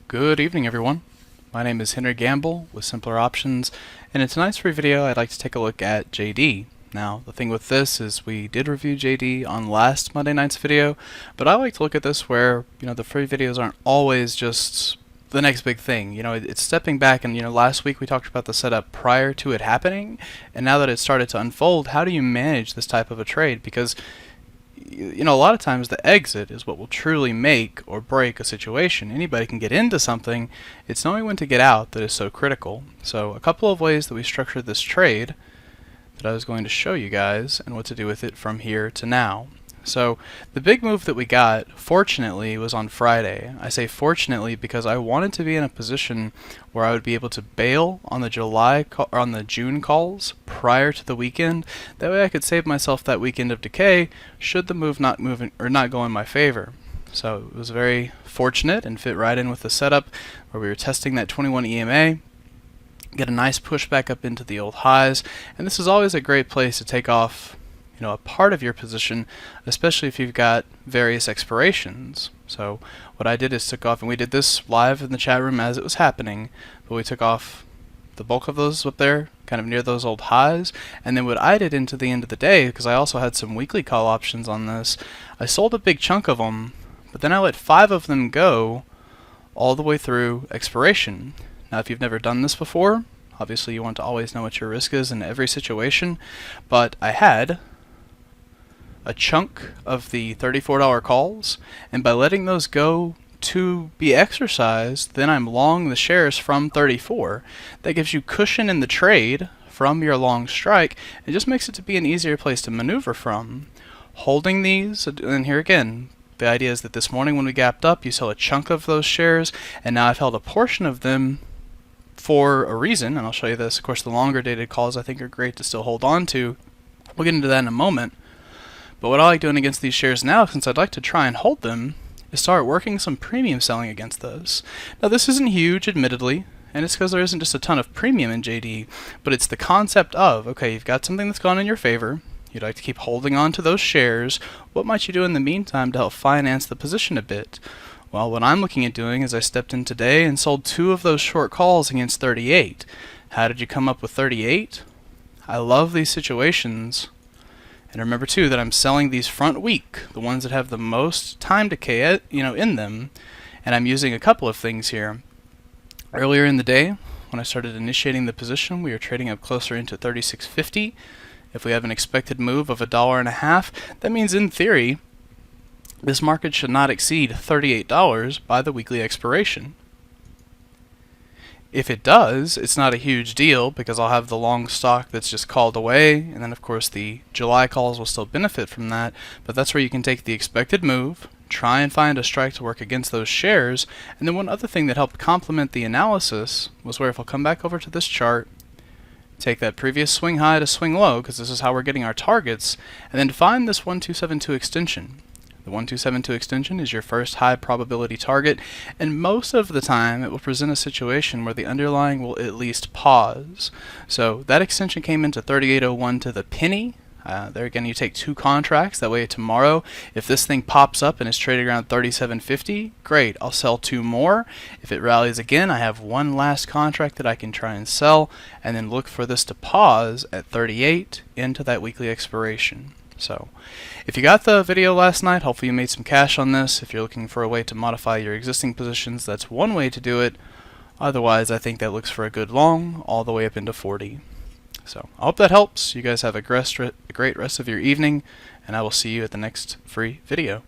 Good evening, everyone. My name is Henry Gamble with Simpler Options, and in tonight's free video I'd like to take a look at JD. Now, the thing with this is we did review JD on last Monday night's video, but I like to look at this where, the free videos aren't always just the next big thing. It's stepping back, and last week we talked about the setup prior to it happening, and now that it started to unfold, how do you manage this type of a trade? Because a lot of times the exit is what will truly make or break a situation. Anybody can get into something. It's knowing when to get out that is so critical. So a couple of ways that we structured this trade that I was going to show you guys and what to do with it from here to now. So the big move that we got, fortunately, was on Friday. I say fortunately because I wanted to be in a position where I would be able to bail on the June calls prior to the weekend. That way I could save myself that weekend of decay should the move not go in my favor. So it was very fortunate and fit right in with the setup where we were testing that 21 EMA. Get a nice push back up into the old highs, and this is always a great place to take off a part of your position, especially if you've got various expirations. So what I did is took off, and we did this live in the chat room as it was happening, but we took off the bulk of those up there, kind of near those old highs, and then what I did into the end of the day, because I also had some weekly call options on this, I sold a big chunk of them, but then I let 5 of them go all the way through expiration. Now if you've never done this before, obviously you want to always know what your risk is in every situation, but I had a chunk of the $34 calls, and by letting those go to be exercised, then I'm long the shares from 34. That gives you cushion in the trade from your long strike. It just makes it to be an easier place to maneuver from. Holding these, and here again, the idea is that this morning when we gapped up, you sell a chunk of those shares, and now I've held a portion of them for a reason, and I'll show you this. Of course, the longer dated calls I think are great to still hold on to. We'll get into that in a moment. But what I like doing against these shares now, since I'd like to try and hold them, is start working some premium selling against those. Now this isn't huge, admittedly, and it's because there isn't just a ton of premium in JD, but it's the concept of, okay, you've got something that's gone in your favor, you'd like to keep holding on to those shares, what might you do in the meantime to help finance the position a bit? Well, what I'm looking at doing is I stepped in today and sold 2 of those short calls against 38. How did you come up with 38? I love these situations. And remember too that I'm selling these front week, the ones that have the most time decay, in them. And I'm using a couple of things here. Earlier in the day, when I started initiating the position, we were trading up closer into 36.50. If we have an expected move of $1.50, that means in theory, this market should not exceed $38 by the weekly expiration. If it does, it's not a huge deal because I'll have the long stock that's just called away, and then of course the July calls will still benefit from that, but that's where you can take the expected move, try and find a strike to work against those shares, and then one other thing that helped complement the analysis was where if I'll come back over to this chart, take that previous swing high to swing low, because this is how we're getting our targets, and then find this 1272 extension. The 1272 extension is your first high probability target, and most of the time it will present a situation where the underlying will at least pause. So that extension came into 38.01 to the penny. There again, you take 2 contracts. That way tomorrow, if this thing pops up and is trading around 37.50, great, I'll sell 2 more. If it rallies again, I have 1 last contract that I can try and sell, and then look for this to pause at 38 into that weekly expiration. So if you got the video last night, hopefully you made some cash on this. If you're looking for a way to modify your existing positions, that's one way to do it. Otherwise, I think that looks for a good long all the way up into 40. So I hope that helps. You guys have a great rest of your evening, and I will see you at the next free video.